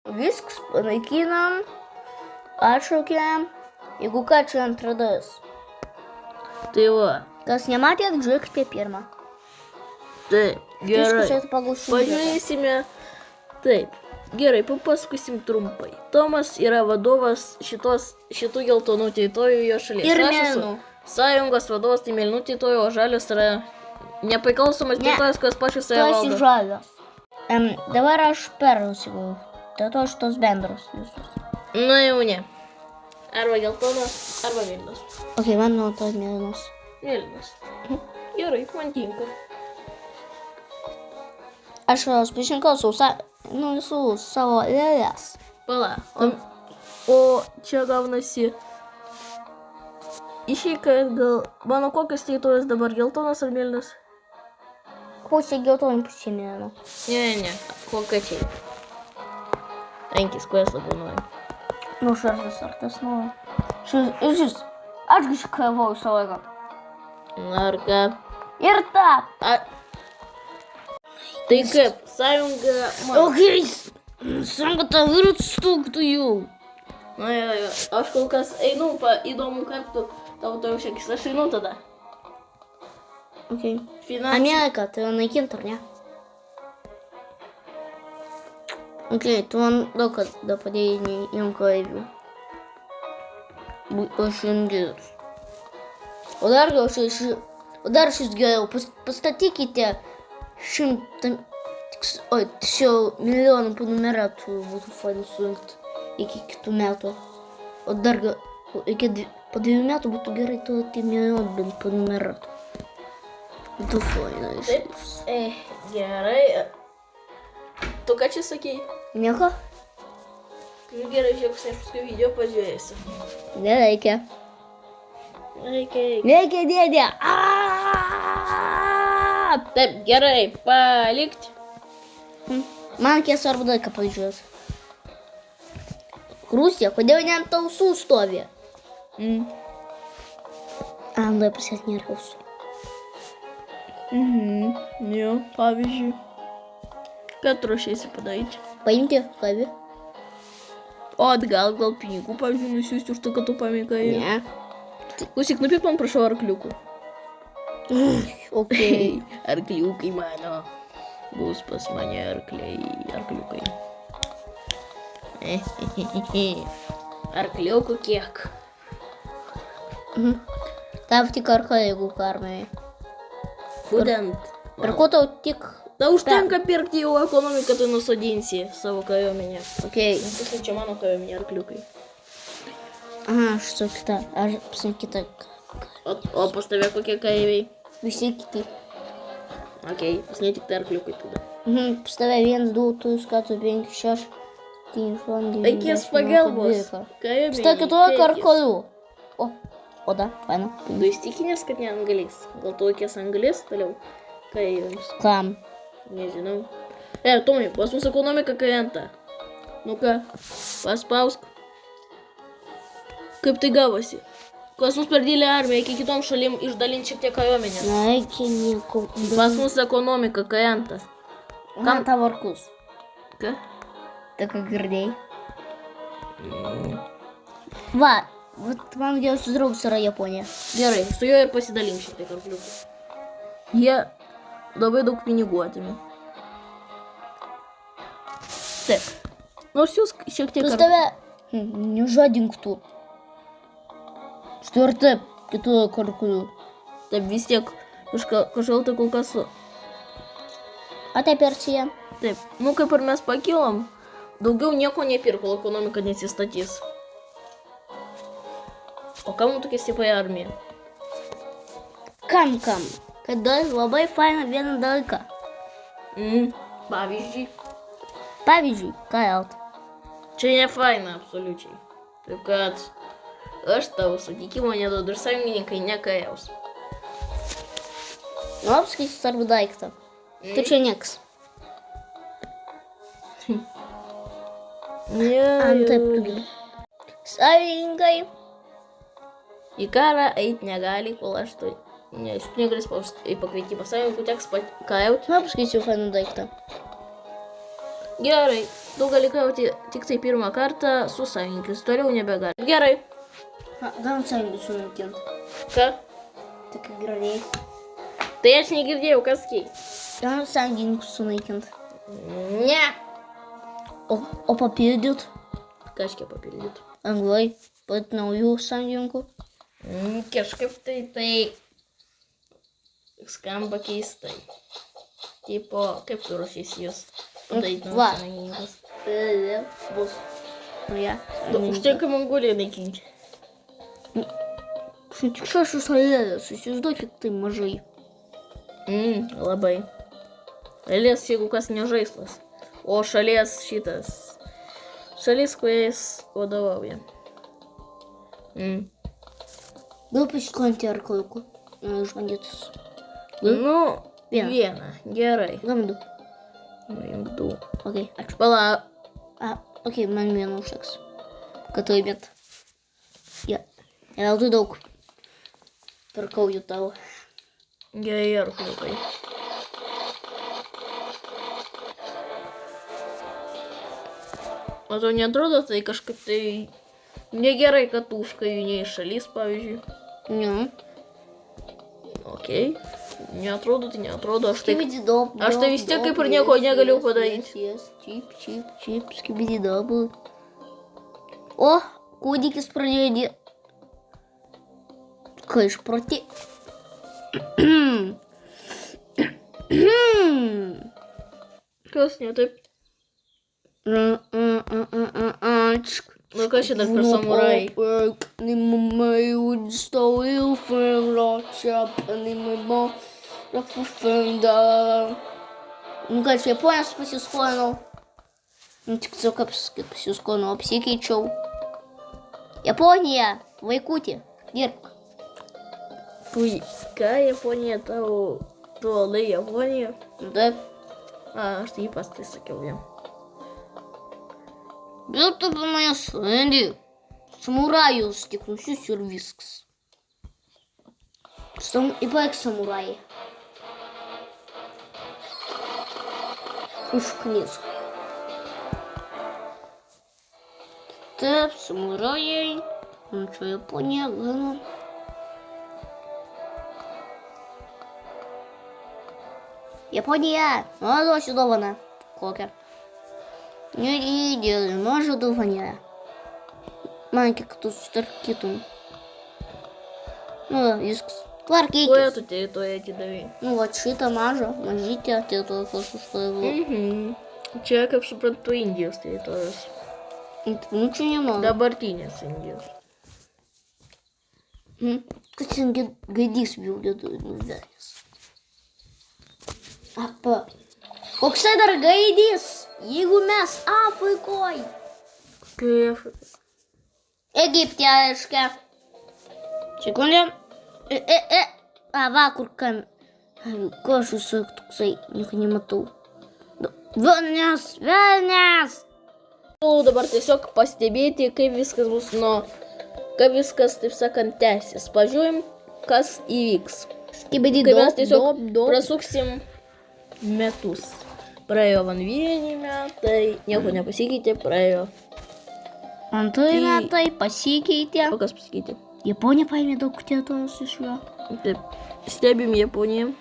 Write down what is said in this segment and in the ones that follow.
Viskas panaikinam, atšaukiam, jeigu ką čia antradas. Tai va. Kas nematėt, žiūrėkite pirmą. Taip, gerai. Viskas pagal šį. Pažiūrėsime. Taip, gerai, papasakosim trumpai. Tomas yra vadovas šitų geltonų teitojų jo šalies. Ir Aš esu mėnų. Sąjungos vadovas tai mėlynų teitojų, o žalias yra nepriklausomas teitojus, kas pačius save Tu esi valdo. žalias. Dabar aš perausiu. Dėl to šitos bendros visus. Na jau ne. Arba geltonas, arba mėlynas. Ok, man nuo to mėlynos. Mėlynas. Gerai, man tinka. Aš pasirinkau su savo lėlės. Pala. O čia gaunasi. Išėjai, kad gal... Mano kokias teitojus dabar geltonas ar mėlynas? Pusė geltonų, pusė mėlyno. Ne. Kokiačiai. Enkis, ko jas labiau nori. Nu, šartas ar tas nori. Šis. Aš gi šikavau visą laiką. Ar ką? Ir tą. Tai kaip, sąjunga... Okei, sąjunga tą vyrų stuktų jau. Na, aš kol kas einu įdomų kartų. Tau to jau šiekis, aš einu tada. Okei. Finansų. Amerika, tai naikint, ar ne? Okei, tu man daug kada padėjai neimkaivių. Aš ingirus. O dar šis geriau, pastatykite 100... Oi, tiesiog milijonų prenumeratų būtų fainų surinkti iki kitų metų. O dar po 2 metų būtų gerai turėti milijoną bent prenumeratų. Būtų fainai. Gerai. Tu ką čia sakei? Nieko? Nu gerai, žiūrėk, aš paskui video pažiūrėsiu. Nereikia. Reikia. Reikia, dėdė. Taip, gerai, palikti. Man kiek svarbu dalyką pažiūrėti. Rusija, kodėl ne ant ausų stovi? Anglai pasėt nėra ausų. Jo, pavyzdžiui. Ką tu ruošiesi padaryti? Paimti kavį? O atgal gal pinigų, pavyzdžiui, nusiųsti už tai, kad tu pamėgai. Ne. Klausyk, nupirk man prašau arkliukų. Okei. Arkliukai mano. Bus pas mane arkliukai. Arkliukų kiek? Tau tik arka, jeigu karmai. Būtent. Per ko tau tik... Da užtenka pirkti jau ekonomiką, tu nusodinsi savo kariuomenę. Okei. Tai čia mano kariuomenė arkliukai. Aha, šito kita. Aš pasakyti. O pas tave kokie kareiviai? Visi kiti. Okei, pas ne tik tai arkliukai tada. Pas tave 1, 2, 3, 4, 5, 6, 7, 8, 9, Reikės pagalbos. Pas tave 14 arkolių. O da, faina. Tu įstikinęs, kad ne anglės? Gal tu reikės anglės toliau kareiviams? Kam? Nežinau. Tomai, pas mus ekonomika krenta. Nu ką, paspausk. Kaip tai gavosi? Pas mus per didelė armija, iki kitom šalim išdalinti šiek tiek kariuomenės. Reikia nieko. Pas mus ekonomika krenta. Kam tavo arkus? Ką? Tai ką girdėjai? Va, man geriausias draugas yra Japonija. Gerai, su juo ir pasidalink šiek tiek arkliukų. Jie labai daug pinigų atimė. Taip. Nors jūs šiek tiek... Pas tave nežadink tu. Štai ir taip, kitų arklių. Taip, vis tiek kažkodėl tai kol kas... O tai Persija? Taip, nu kaip ir mes pakilom, daugiau nieko nepirk, kol ekonomika nesistatys. O kam tokia stipri armija? Kam? Kada labai faina vieną dalyką. Pavyzdžiui. Pavyzdžiui, ką jaut? Čia ne faina, absoliučiai. Taip kad aš tavo sutikimo neduodu ir sąjungininkai nekariaus. Nu, apskaičiu svarbu daiktą. Tu čia nieks. Taip, tu gili. Sąjungai. Į karą eit negali, kol aš to Nes negalės į pakvietimą sąjungų teks kariauti. Apskaičiu fainų daiktą. Gerai. tu gali gauti tik tai pirmą kartą su sąjungininkais, toliau nebegali. Gerai. Gal sąjungų sunaikint. Ką? Tik gerai. Tai aš negirdėjau, kas kei. Gal sąjungininkų sunaikint. Ne. O papildyt? Kažkiek papildyt. Lengvai. Pat naujų sąjungininkų. Kažkaip tai skamba keistai. Tipo, kaip tu ruošiesi jūs padaryti Va. sąjungininkus? Bus. Nu, ja. Užtenka Mongoliją naikinti. Tik 6 salėlės, įsivaizduokit, tai mažai. Labai. Eilės, jeigu kas ne žaislas. O šalies šitas. Šalis, kuriais vadovauja. Gal pasiskolinti arkliukų. Išbandytis. Nu, Vieną. vieną. Gerai. Gam 2. Nuimk 2. Ok, ačiū. Pala. Ok, man vieną užteks. Kad laimėt. Ja. Veltui daug. Pirkau jų tavo. Gerai, arkliukai. O tau neatrodo tai kažkaip tai negerai, kad tu užkajuniai šalis, pavyzdžiui. Ne. Okei. Neatrodo, tai neatrodo. Aš tai Aš vis tiek kaip ir nieko negaliu padaryti. Čip, skibididobų. O, kūdikis pradėjo dėti. Ką išproti? Kas ne taip? Nu kas čia dar per samurai? Nu ką, čia Japonijos pasiskolinau. Nu tik tiesiog pasiskolinau, apsikeičiau. Japonija, vaikutį, dirbk. Ką Japonija tavo? Tu valai Japoniją? Taip. Aš tai įprastai sakiau jam. Bet tu mane surandi. Samurajus tik nusiųsiu ir viskas. Ypač samurajai. Užknis. Taip, samurajai. Čia Japonija gana. Japonija, duosiu dovaną. Kokią? Nereikia, mažą dovanę. Man kiek tu sustarkytum. Nu, viskas. Tvarkykis. Kuo tu teritoriją atidavai? Nu, va šitą mažytę teritoriją, kas užstojau. Čia, kaip suprantu, Indijos teritorijos. Nu, čia ne mano. Dabartinės Indijos. Kas ten gaidys vildė nuvedęs? Apa. Koksai dar gaidys, jeigu mes Afrikoj? Kaip? Egipte, aiškia. Sekundė. Va, kur kam. Ko aš esu toksai, nieko nematau. Velnės. Dabar tiesiog pastebėti, kaip viskas bus kaip viskas, taip sakant, tęsis. Pažiūrim, kas įvyks. Kai mes tiesiog prasuksim metus. Praėjo man vieni metai, nieko nepasikeitė, praėjo. Antrai metai pasikeitė. O kas pasikeitė? Japonija paėmė daug teritorijos iš jo. Taip, stebim Japoniją.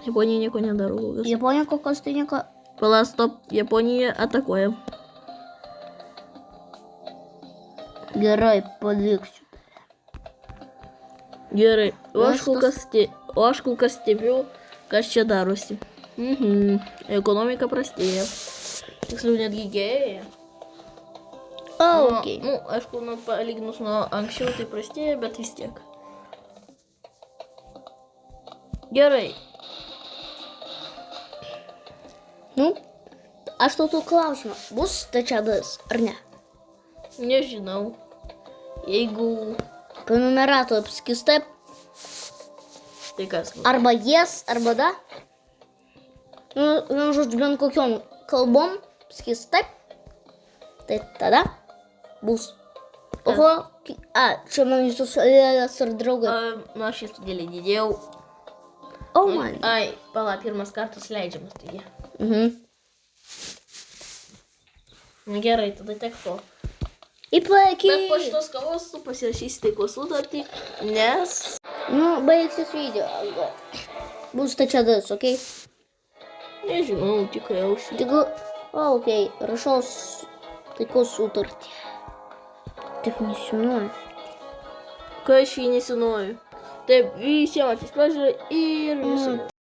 Japonija nieko nedaro. Japonija kokios tai nieko. Pala, stop, Japonija atakuoja. Gerai, paliksiu. Gerai, o aš kol kas stebiu, kas čia darosi. Ekonomika prastėja. Tiksliau netgi gerėja. Ok. Nu, aišku, palyginus nuo anksčiau tai prastėja, bet vis tiek. Gerai. Nu, aš tau klausimą. Bus stačiadas ar ne? Nežinau. Jeigu... Prenumerato apskis taip. Tai kas? Arba yes, arba da. Nu, žodžiu, bent kokiom kalbom apskis taip. Tai tada bus. Oho, čia man jūsų salėlės ir draugai. Nu, aš jis dėlį didėjau. O, man. Ai, pala, pirmas kartas leidžiamas taigi. Nu gerai, tada tiek to. į priekį. Bet po šitos kavos tu pasirašysi taikos sutartį, nes... Nu, baigsis video. Bus stačiadas, okei? Nežinau, tikriausiai. Tik, okei, rašau taikos sutartį. Tik nesinori. Ką aš jį nesinoju. Taip, visiems atsiprašau ir visą.